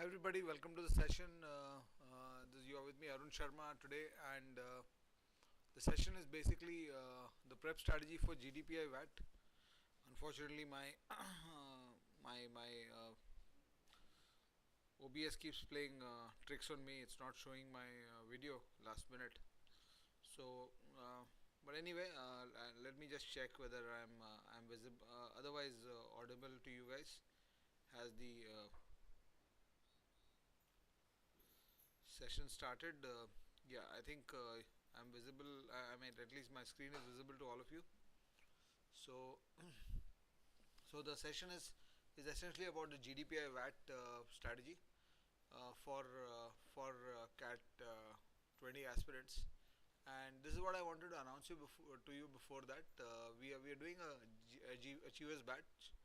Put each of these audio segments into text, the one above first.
everybody, welcome to the session. You are with me, Arun Sharma, today, and the session is basically the prep strategy for GD-PI-WAT. Unfortunately, my my OBS keeps playing tricks on me. It's not showing my video last minute. So, but anyway, let me just check whether I'm visible, otherwise audible to you guys. Has the session started? Yeah, I think I'm visible. I mean, at least my screen is visible to all of you. So, so the session is essentially about the GD-PI-WAT strategy for CAT 20 aspirants. And this is what I wanted to announce to you before that. We are doing a Achievers batch.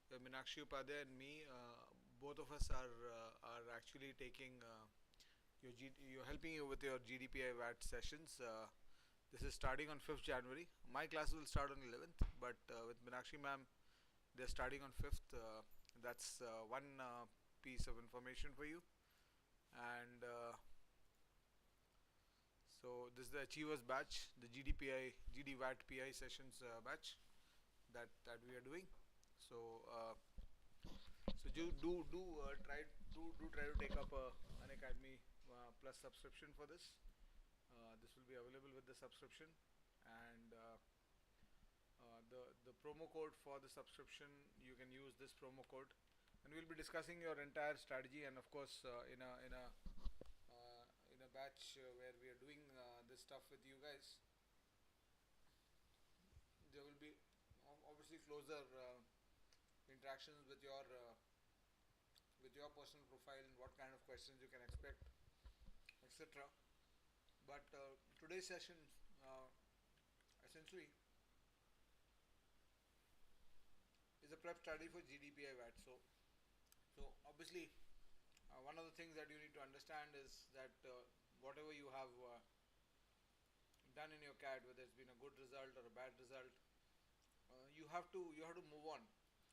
Meenakshi Upadhyay and me, both of us are actually taking you're helping you with your GD-PI-WAT sessions. This is starting on 5th January. My classes will start on 11th, but with Meenakshi ma'am, they're starting on 5th. That's one piece of information for you. And so this is the Achievers batch, the GD-WAT PI sessions batch that we are doing. So so try to take up an Unacademy Plus subscription for this. This will be available with the subscription, and the promo code for the subscription, you can use this promo code, and we'll be discussing your entire strategy. And of course, in a batch where we are doing this stuff with you guys, there will be obviously closer interactions with your personal profile and what kind of questions you can expect, etc. But today's session essentially is a prep strategy for GD-PI-WAT. So obviously one of the things that you need to understand is that whatever you have done in your CAT, whether it's been a good result or a bad result, you have to move on.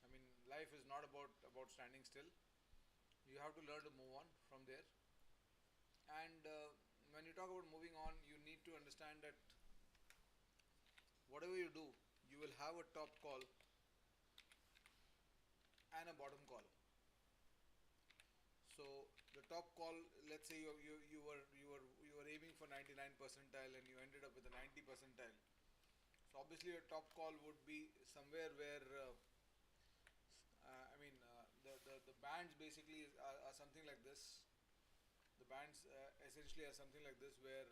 I mean, life is not about standing still. You have to learn to move on from there. And when you talk about moving on, you need to understand that whatever you do, you will have a top call and a bottom call. So the top call, let's say you were aiming for 99 percentile and you ended up with a 90 percentile. So obviously your top call would be somewhere where the bands basically are something like this. The bands essentially are something like this, where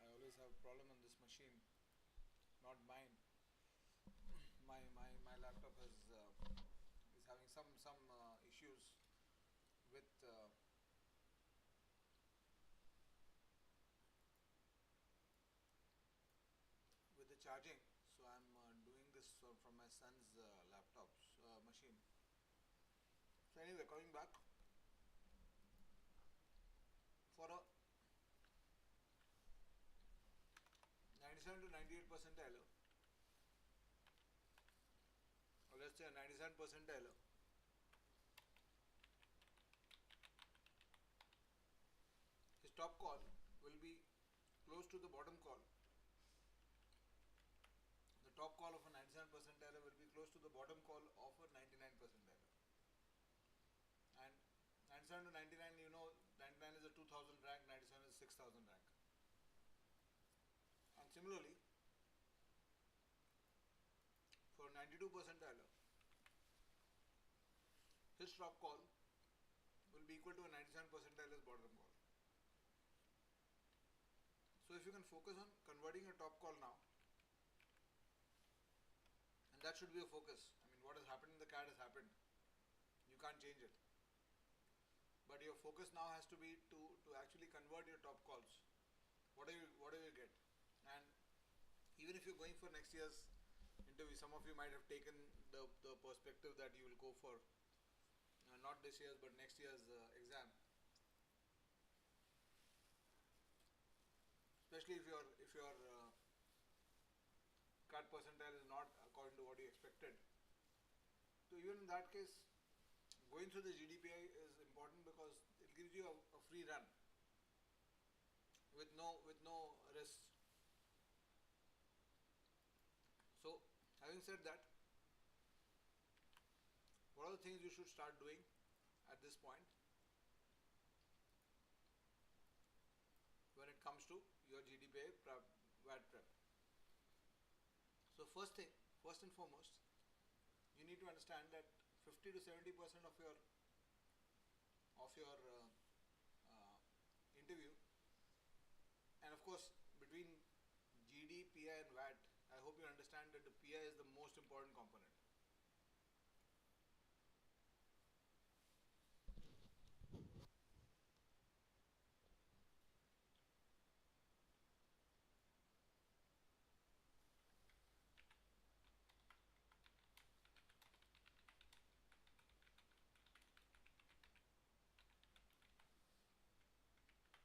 I always have a problem on this machine, not mine. My laptop is having some issues with the charging. So I'm doing this from my son's laptop machine. So anyway, coming back, for a 97 to 98 percentile, or let's say a 97 percentile, his top call will be close to the bottom call. The top call of a 97 percentile will be close to the bottom call of a 99 percentile. And 97 to 99, 99 is a 2000 rank, 97 is 6000 rank. And similarly, for 92 percentile, his top call will be equal to a 97 percentile's bottom call. So if you can focus on converting a top call now, and that should be a focus. I mean, what has happened in the CAT has happened. You can't change it. But your focus now has to be to actually convert your top calls. Whatever you get. And even if you're going for next year's interview, some of you might have taken the perspective that you will go for not this year's but next year's exam. Especially if you're CAT percentile is not according to what you expected. So even in that case, going through the GD-PI is important because it gives you a free run with no risks. So having said that, what are the things you should start doing at this point when it comes to your GD-PI-WAT prep? So first and foremost, you need to understand that 50 to 70% of your interview, and of course between GD, PI and WAT, I hope you understand that the PI is the most important component.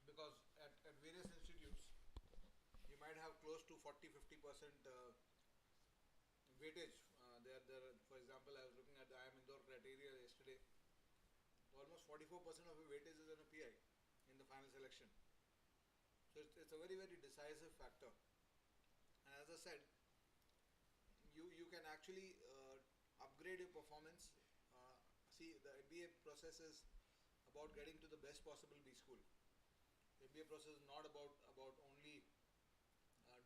Because at various institutes, you might have close to 40-50% weightage. For example, I was looking at the IIM B criteria yesterday. Almost 44% of your weightage is on a PI in the final selection. So it's a very decisive factor. And as I said, you can actually upgrade your performance. See, the MBA process is about getting to the best possible B school. The MBA process is not about only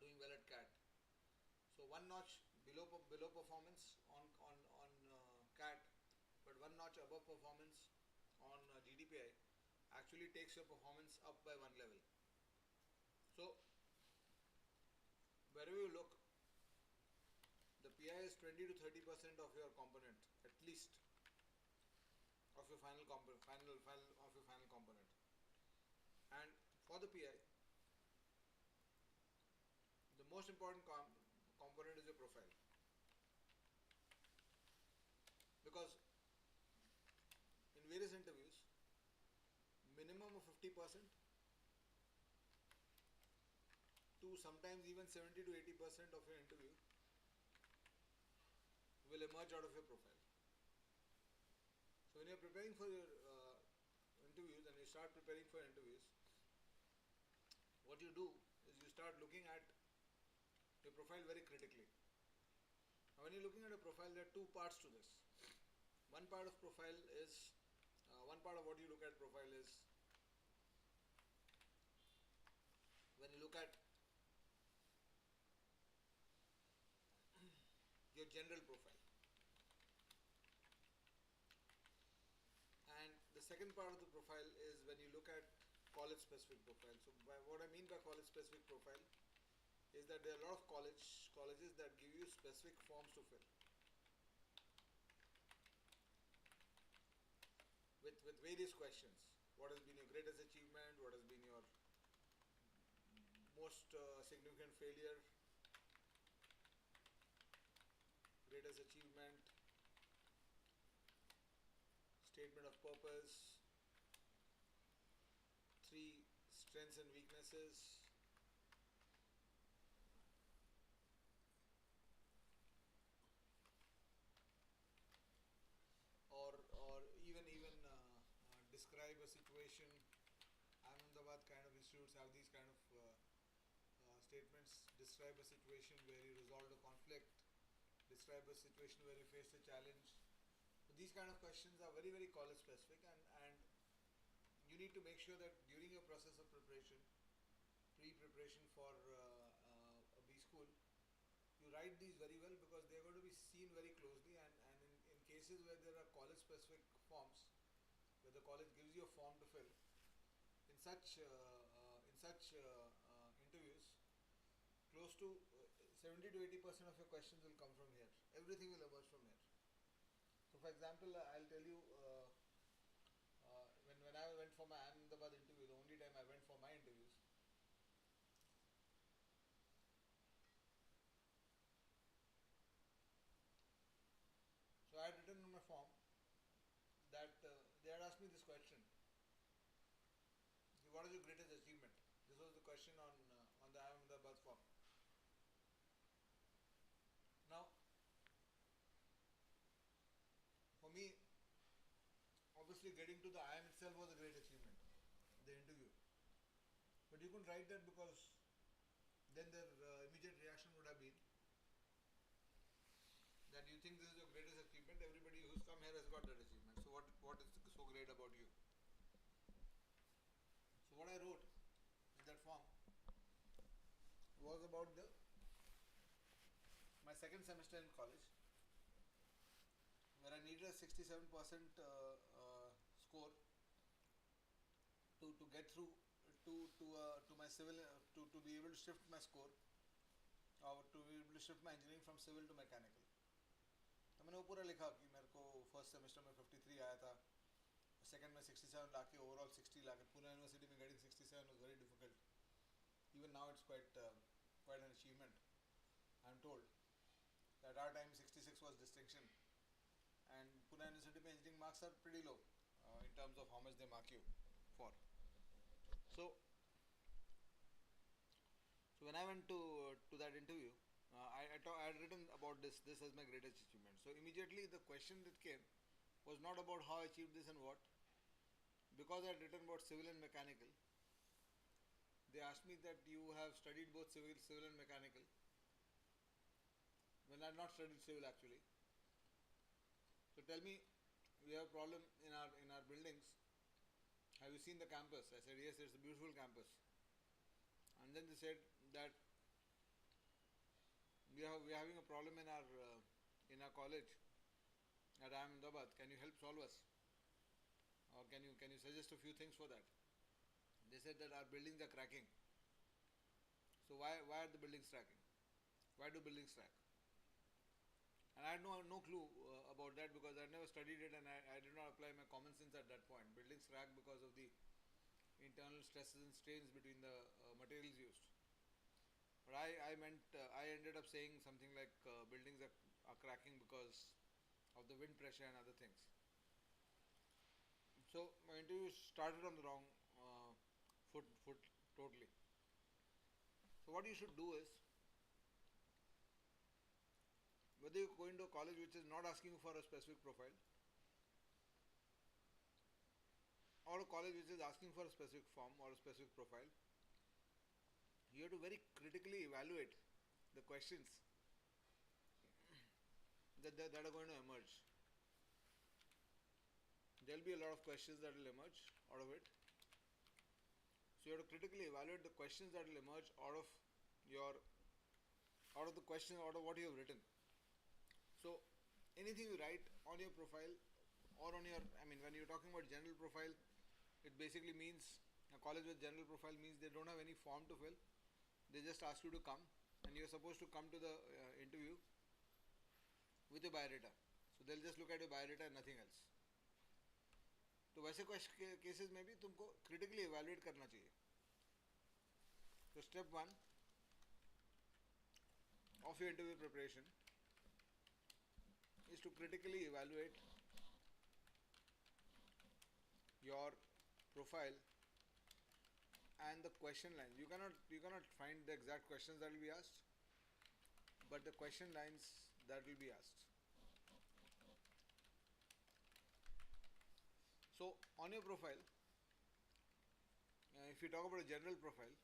doing well at CAT. So one notch below performance on CAT, but one notch above performance on GD-PI actually takes your performance up by one level. So wherever you look, the PI is 20 to 30% of your component, at least, of your final component. And for the PI, the most important component is your profile, because in various interviews, minimum of 50% to sometimes even 70 to 80% of your interview will emerge out of your profile. So when you're preparing for your interviews and you start preparing for interviews, what you do is you start looking at your profile very critically. Now when you're looking at a profile, there are two parts to this. One part of what you look at profile is when you look at your general profile. And the second part of the profile is when you look at college specific profile. So what I mean by college specific profile is that there are a lot of colleges that give you specific forms to fill with various questions. What has been your greatest achievement? What has been your most significant failure? Greatest achievement, statement of purpose, 3 strengths and weaknesses, or even describe a situation. Ahmedabad kind of institutes have these kind of statements. Describe a situation where you resolved a conflict. Describe a situation where you faced a challenge. So these kind of questions are very college specific, and you need to make sure that during your process of preparation, pre-preparation for a B school, you write these very well, because they are going to be seen very closely. And in cases where there are college specific forms, where the college gives you a form to fill, in such interviews, close to 70 to 80% of your questions will come from here. Everything will emerge from here. So for example, I'll tell you, when I went for my Ahmedabad interview, the only time I went for my interviews, so I had written in my form that they had asked me this question: what is your greatest achievement? This was the question on the Ahmedabad form. obviously getting to the IIM itself was a great achievement, the interview. But you couldn't write that because then their immediate reaction would have been that you think this is your greatest achievement. Everybody who's come here has got that achievement. So what is so great about you? So what I wrote in that form was about my second semester in college, where I needed a 67% score to get through to my civil to be able to shift my score or to be able to shift my engineering from civil to mechanical. तो मैंने वो पूरा लिखा कि मेरे को first semester में 53 आया था, सेकंड में 67 लाके ओवरऑल 60 लाके पुणे यूनिवर्सिटी में getting 67 was very difficult. Even now it's quite an achievement. I'm told that our time 66 was distinction, and Pune University में engineering marks are pretty low in terms of how much they mark you for. So when I went to that interview, I had written about this as my greatest achievement. So immediately the question that came was not about how I achieved this and what. Because I had written about civil and mechanical, they asked me that you have studied both civil and mechanical. When I had not studied civil actually. So tell me, we have a problem in our buildings. Have you seen the campus? I said yes, it's a beautiful campus. And then they said that we are having a problem in our college at IIM B. Can you help solve us? Or can you suggest a few things for that? They said that our buildings are cracking. So why are the buildings cracking? Why do buildings crack? And I had no clue about that because I never studied it, and I did not apply my common sense at that point. Buildings crack because of the internal stresses and strains between the materials used. But I ended up saying something like buildings are cracking because of the wind pressure and other things. So my interview started on the wrong foot totally. So what you should do is, whether you go into a college which is not asking you for a specific profile, or a college which is asking for a specific form or a specific profile, you have to very critically evaluate the questions that are going to emerge. There will be a lot of questions that will emerge out of it. So you have to critically evaluate the questions that will emerge out of what you have written. So anything you write on your profile or on your, when you're talking about general profile, it basically means a college with general profile means they don't have any form to fill. They just ask you to come, and you're supposed to come to the interview with your biodata. So they'll just look at your biodata and nothing else. तो वैसे cases में भी तुमको critically evaluate करना चाहिए. So step 1 of your interview preparation is to critically evaluate your profile and the question lines. You cannot find the exact questions that will be asked, but the question lines that will be asked. So on your profile, if you talk about a general profile,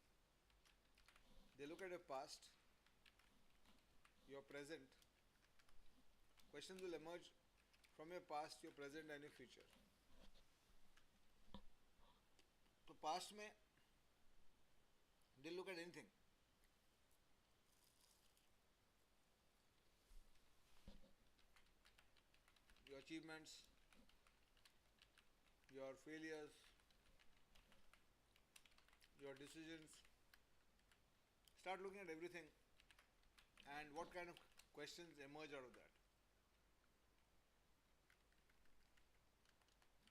they look at your past, your present. Questions will emerge from your past, your present and your future. So past में they look at anything. Your achievements, your failures, your decisions. Start looking at everything and what kind of questions emerge out of that.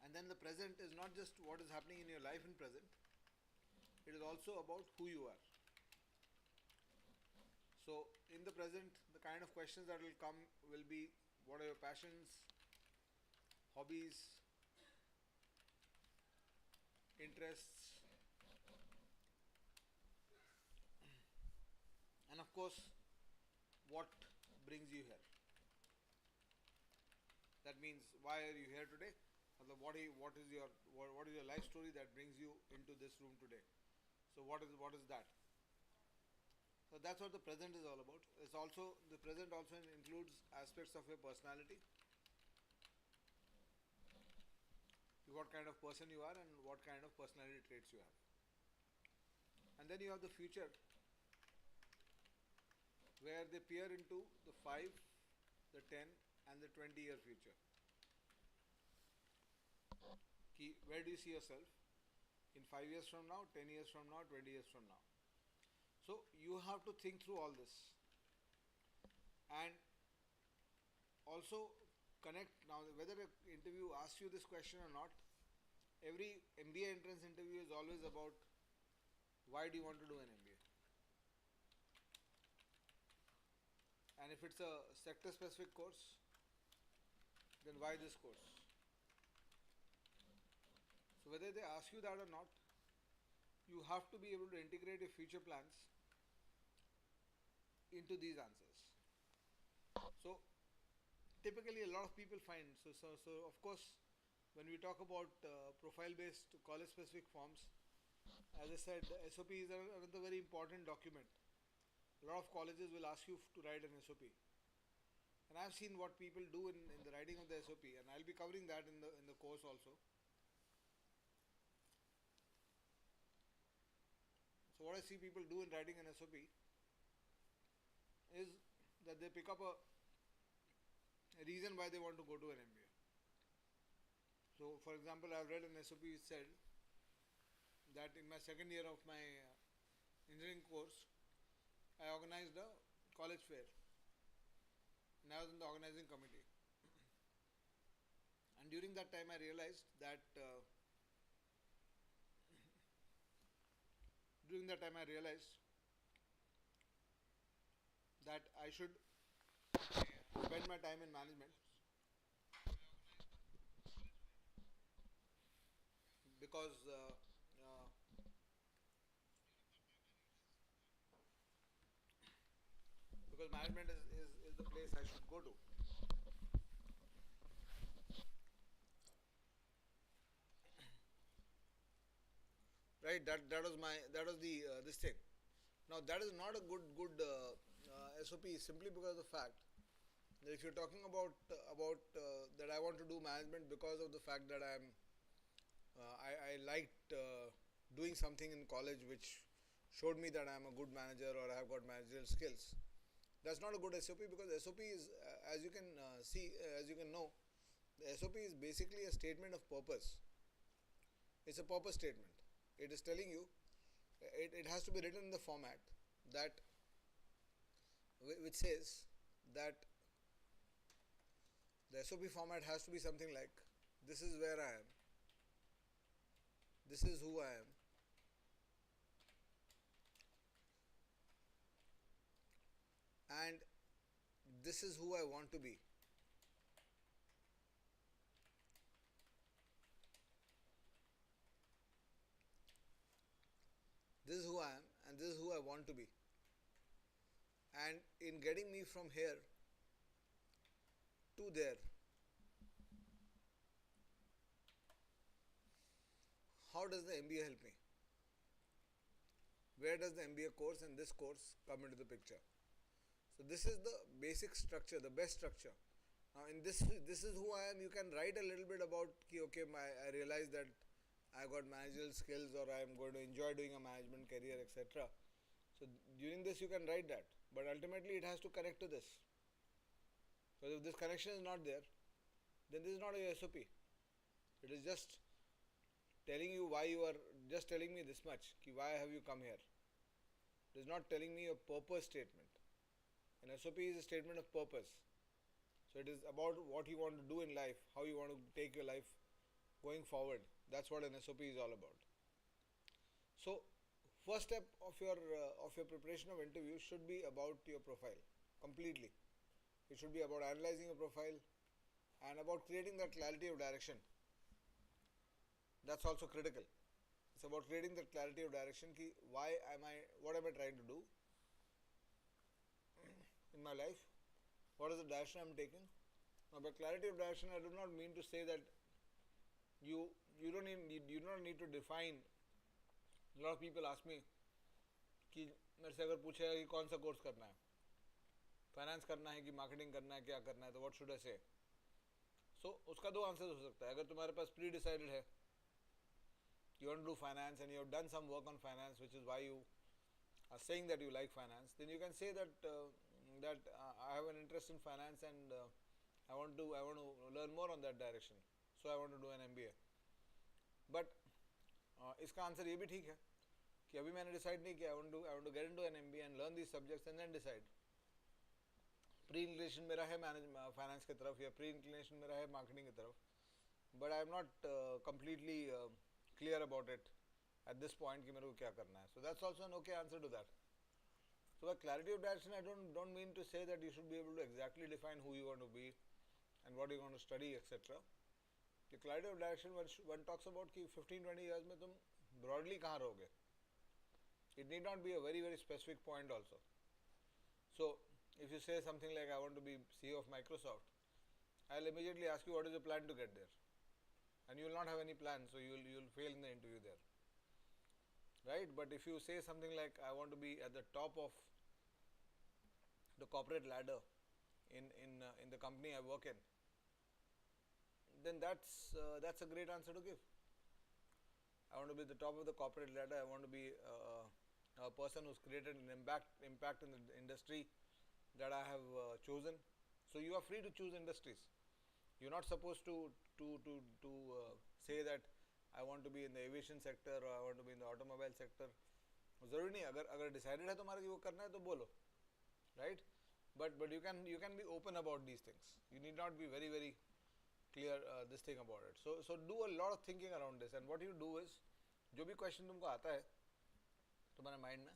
And then the present is not just what is happening in your life in present, it is also about who you are. So in the present, the kind of questions that will come will be, what are your passions, hobbies, interests, and of course, what brings you here. That means, why are you here today? what is your life story that brings you into this room today? So what is that? So that's what the present is all about. It's also the present also includes aspects of your personality, what kind of person you are and what kind of personality traits you have. And then you have the future, where they peer into the 5, the 10 and the 20-year future. Where do you see yourself in 5 years from now, 10 years from now, 20 years from now? So you have to think through all this and also connect. Now whether an interview asks you this question or not, every MBA entrance interview is always about why do you want to do an MBA? And if it's a sector specific course, then why this course? So whether they ask you that or not, you have to be able to integrate your future plans into these answers. So typically a lot of people find, so of course when we talk about profile based college specific forms, as I said, the SOP is another very important document. A lot of colleges will ask you to write an SOP, and I've seen what people do in the writing of the SOP, and I'll be covering that in the course also. So what I see people do in writing an SOP is that they pick up a reason why they want to go to an MBA. So for example, I've read an SOP which said that in my second year of my engineering course, I organized a college fair and I was in the organizing committee. And during that time I realized that I should spend my time in management, because management is the place I should go to. Right, that was the this thing. Now that is not a good SOP, simply because of the fact that if you're talking about that I want to do management because of the fact that I liked doing something in college which showed me that I'm a good manager or I have got managerial skills. That's not a good SOP, because SOP is, as you can as you can know, the SOP is basically a statement of purpose. It's a purpose statement. It is telling you, it has to be written in the format that which says that the SOP format has to be something like, this is where I am, this is who I am, and this is who I want to be. This is who I am and this is who I want to be. And in getting me from here to there, how does the MBA help me? Where does the MBA course and this course come into the picture? So this is the basic structure, the best structure. Now in this is who I am. You can write a little bit about, okay, I realize that I got managerial skills, or I am going to enjoy doing a management career, etc. So during this you can write that, but ultimately it has to connect to this. So if this connection is not there, then this is not a SOP. It is just telling you why you are, just telling me this much, why have you come here. It is not telling me a purpose statement. An SOP is a statement of purpose. So it is about what you want to do in life, how you want to take your life going forward. That's what an SOP is all about. So first step of your preparation of interview should be about your profile completely. It should be about analyzing your profile and about creating that clarity of direction. That's also critical. It's about creating that clarity of direction. What am I trying to do in my life? What is the direction I'm taking? Now by clarity of direction, I do not mean to say that you don't need you do not need to define. A lot of people ask me कि मेरे से अगर पूछेगा कि कौन सा course करना है, फाइनेंस करना है कि मार्केटिंग करना है, क्या करना है, तो व्हाट शुड आई से. सो उसका दो आंसर हो सकता है. अगर तुम्हारे पास प्री डिसाइडेड है, you want to do finance and you have done some work on finance, which is why you are saying that you like finance, then you can say that I have an interest in finance and I want to learn more on that direction, so I want to do an MBA. But इसका answer ये भी ठीक है कि अभी मैंने decide नहीं किया. I want to get into an MBA and learn these subjects and then decide. Pre inclination मेरा है फाइनेंस की तरफ या प्री इंक्लिनेशन मेरा है मार्केटिंग की तरफ, but I am not completely clear about it at this point कि मेरे को क्या करना है. So that's also an okay answer to that. So by clarity of direction, I don't mean to say that you should be able to exactly define who you want to be and what you want to study, etc. The clarity of direction, one talks about कि 15-20 years में तुम broadly कहाँ रहोगे. It need not be a very specific point also. So if you say something like I want to be CEO of Microsoft, I'll immediately ask you what is your plan to get there, and you will not have any plan, so you will fail in the interview there. Right? But if you say something like I want to be at the top of the corporate ladder in the company I work in, then that's a great answer to give. I want to be at the top of the corporate ladder. I want to be a person who's created an impact in the industry that I have chosen. So you are free to choose industries. You're not supposed to say that I want to be in the aviation sector or I want to be in the automobile sector. जरूरी नहीं, अगर decided है तुम्हारा कि वो करना है तो बोलो, right? But you can be open about these things. You need not be very clear this thing about it. So do a lot of thinking around this, and what you do is जो भी question तुमको आता है तुम्हारे mind में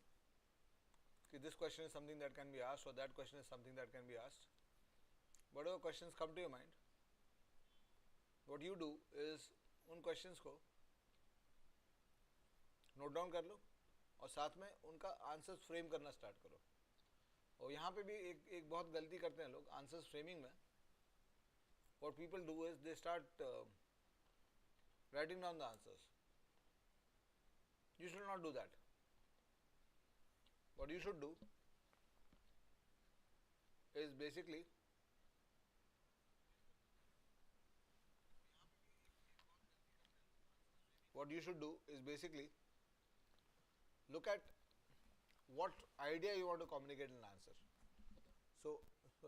कि this question is something that can be asked or that question is something that can be asked, whatever questions come to your mind, what you do is उन questions को note down कर लो और साथ में उनका answers frame करना start करो. और यहाँ पे भी एक बहुत गलती करते हैं लोग आंसर्स फ्रेमिंग में. What people do is they start writing down the answers. You should not do that. What you should do is basically look at what idea you want to communicate in an answer. So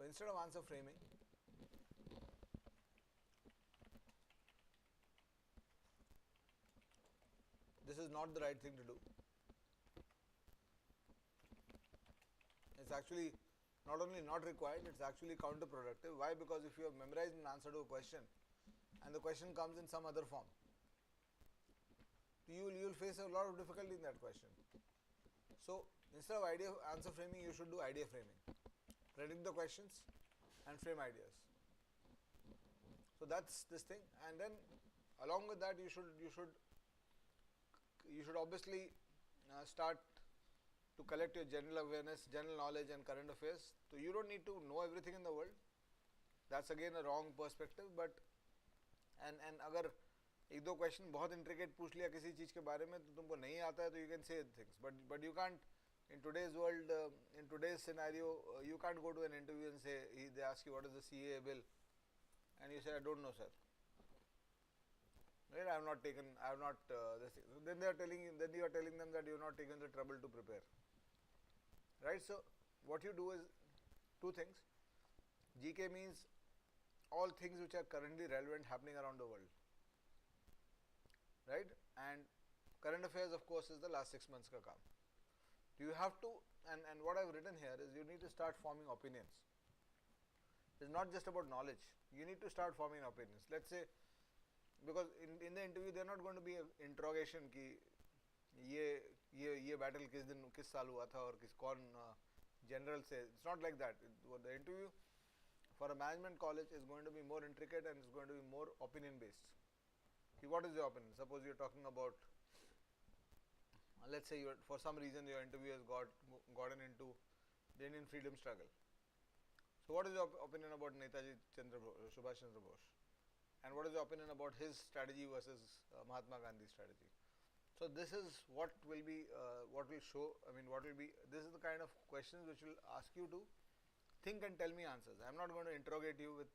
instead of answer framing, this is not the right thing to do. It's actually not only not required, it's actually counterproductive. Why? Because if you have memorized an answer to a question and the question comes in some other form, you will face a lot of difficulty in that question. So instead of answer framing, you should do idea framing. Predict the questions and frame ideas. So that's this thing, and then along with that you should obviously start to collect your general awareness, general knowledge and current affairs. So you don't need to know everything in the world. That's again a wrong perspective, but and अगर एक दो question बहुत intricate पूछ लिया किसी चीज़ के बारे में तो तुमको नहीं आता है तो you can say things, but you can't in today's world, in today's scenario, you can't go to an interview and say they ask you what is the CAA bill and you say I don't know sir. Right? I have not taken, I have not this thing. So then you are telling them that you have not taken the trouble to prepare. Right? So what you do is two things. GK means all things which are currently relevant happening around the world. Right? And current affairs of course is the last 6 months ka kaam. You have to, and what I've written here is you need to start forming opinions. It's not just about knowledge. You need to start forming opinions. Let's say, because in the interview they are not going to be an interrogation कि ये battle किस साल हुआ था और कौन general से. It's not like that. The interview for a management college is going to be more intricate and it's going to be more opinion based. What is your opinion? Suppose you're talking about, let's say for some reason your interview has gotten into the Indian freedom struggle. So what is your opinion about Netaji Subhash Chandra Bose? and what is your opinion about his strategy versus Mahatma Gandhi's strategy. So this is what will be, what will show, this is the kind of questions which will ask you to think and tell me answers. I am not going to interrogate you with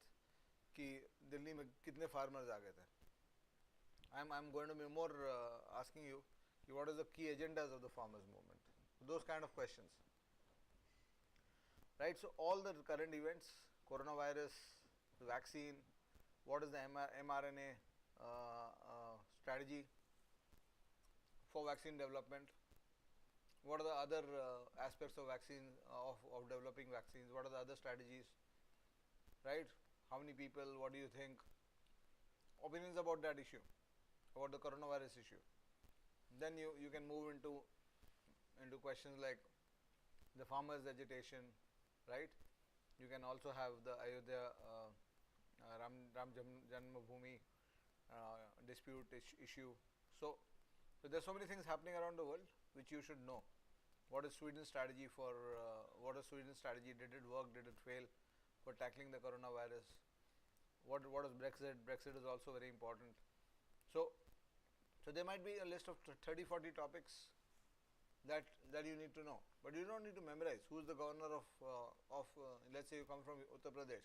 कि दिल्ली में कितने farmers आ गए थे. I'm going to be more asking you what is the key agendas of the farmers movement. Those kind of questions. Right, so all the current events, coronavirus, the vaccine, what is the mRNA strategy for vaccine development, what are the other aspects of vaccine, of developing vaccines, what are the other strategies, right, how many people, what do you think, opinions about that issue, about the coronavirus issue. Then you can move into questions like the farmers' agitation, right. You can also have the Ayodhya Ram Janmabhoomi dispute issue. So there's so many things happening around the world which you should know. What is Sweden's strategy for? What is Sweden's strategy? Did it work? Did it fail for tackling the coronavirus? What is Brexit? Brexit is also very important. So there might be a list of 30-40 topics that you need to know, but you don't need to memorize. Who's the governor of let's say you come from Uttar Pradesh.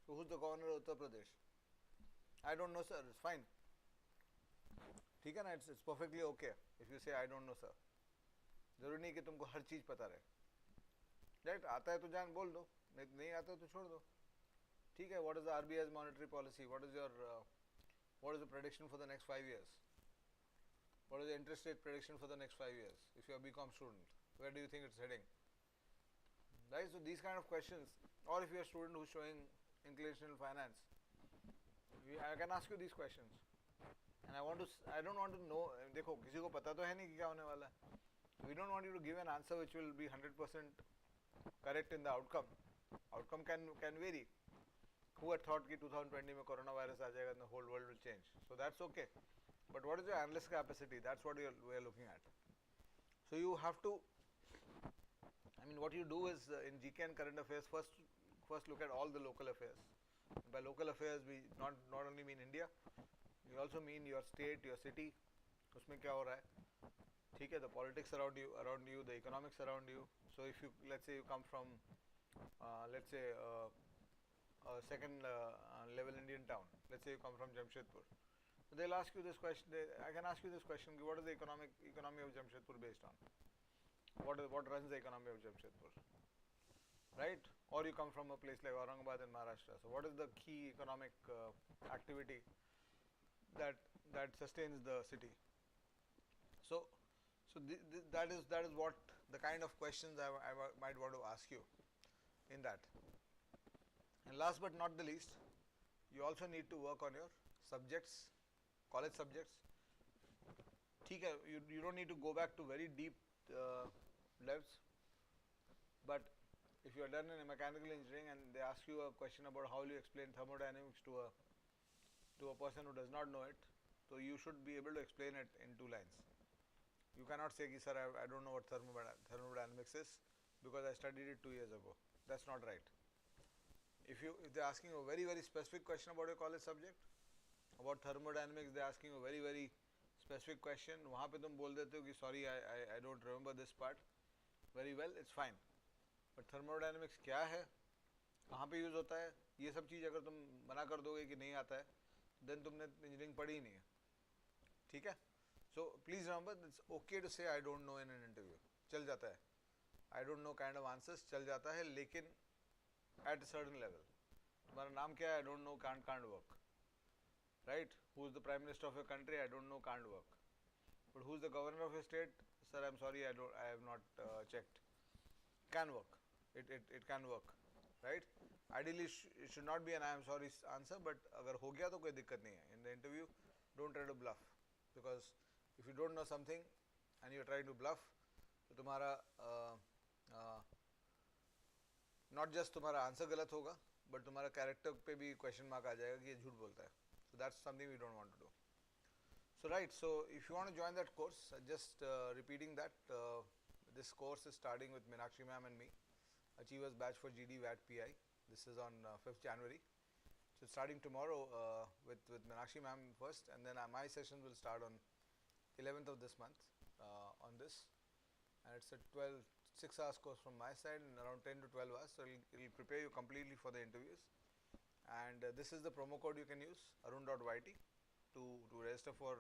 So who's the governor of Uttar Pradesh? I don't know, sir. It's fine. ठीक है ना? It's perfectly okay if you say I don't know, sir. जरूरी नहीं कि तुमको हर चीज पता रहे. Right? आता है तो जान बोल दो, नहीं आता है तो छोड़ दो. ठीक है? What is the RBI's monetary policy? What is the prediction for the next 5 years? What is the interest rate prediction for the next 5 years? If you are a BCom student, where do you think it's heading? Right? So these kind of questions, or if you are a student who's showing inclination in finance, I can ask you these questions, and I don't want to know. देखो किसी को पता तो है नहीं कि क्या होने वाला है. We don't want you to give an answer which will be 100% correct in the outcome. Outcome can vary. Who had thought कि 2020 में coronavirus आ जाएगा and the whole world will change? So that's okay. But what is your analyst capacity? That's what we are looking at. So you have to, what you do is in GK and current affairs, first look at all the local affairs. By local affairs, we not only mean India, we also mean your state, your city. उसमें क्या हो रहा है? ठीक है, the politics around you, the economics around you. So if you, let's say you come from, let's say a second level Indian town. Let's say you come from Jamshedpur. They'll ask you this question. I can ask you this question: what is the economy of Jamshedpur based on? What runs the economy of Jamshedpur? Right? Or you come from a place like Aurangabad in Maharashtra. So what is the key economic activity that sustains the city? So that is what the kind of questions I might want to ask you in that. And last but not the least, you also need to work on your subjects. College subjects. ठीक है, you don't need to go back to very deep depths, but if you are done in mechanical engineering and they ask you a question about how will you explain thermodynamics to a person who does not know it, so you should be able to explain it in 2 lines. You cannot say, sir, I don't know what thermodynamics is because I studied it 2 years ago. That's not right. If they're asking you a very, very specific question about your college subject, about thermodynamics, they're asking you a very, very specific question, वहाँ पे तुम बोल देते हो कि sorry, I don't remember this part very well, it's fine. But thermodynamics क्या है, कहाँ पे यूज़ होता है, ये सब चीज़ अगर तुम मना कर दोगे कि नहीं आता है, then तुमने इंजीनियरिंग पढ़ी ही नहीं है. ठीक है? So please remember, it's okay to say I don't know in an interview. चल जाता है. I don't know kind of answers चल जाता है, लेकिन at a certain level. तुम्हारा नाम क्या है? I don't know, can't work. Right? Who's the prime minister of your country? I don't know, can't work. But who's the governor of your state? Sir, I'm sorry, I have not checked. Can work. It can work. Right? Ideally, it should not be an I am sorry answer, but अगर हो गया तो कोई दिक्कत नहीं है. In the interview, don't try to bluff, because if you don't know something and you're trying to bluff, तो तुम्हारा not just तुम्हारा आंसर गलत होगा, but तुम्हारा कैरेक्टर पे भी क्वेश्चन मार्क आ जाएगा कि ये झूठ बोलता है. So that's something we don't want to do. So right, so if you want to join that course, just repeating that, this course is starting with Meenakshi ma'am and me, Achievers Batch for GD-PI-WAT. This is on 5th January. So starting tomorrow with Meenakshi ma'am first, and then my session will start on 11th of this month on this, and it's a 6 hours course from my side and around 10 to 12 hours. So it'll prepare you completely for the interviews. And this is the promo code you can use, arun.yt, to register for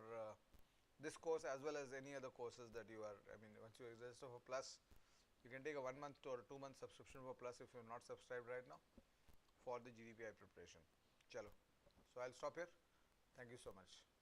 this course as well as any other courses that you are. I mean, once you register for Plus, you can take a 1 month or a 2 month subscription for Plus if you're not subscribed right now for the GD-PI preparation. Chalo. So I'll stop here. Thank you so much.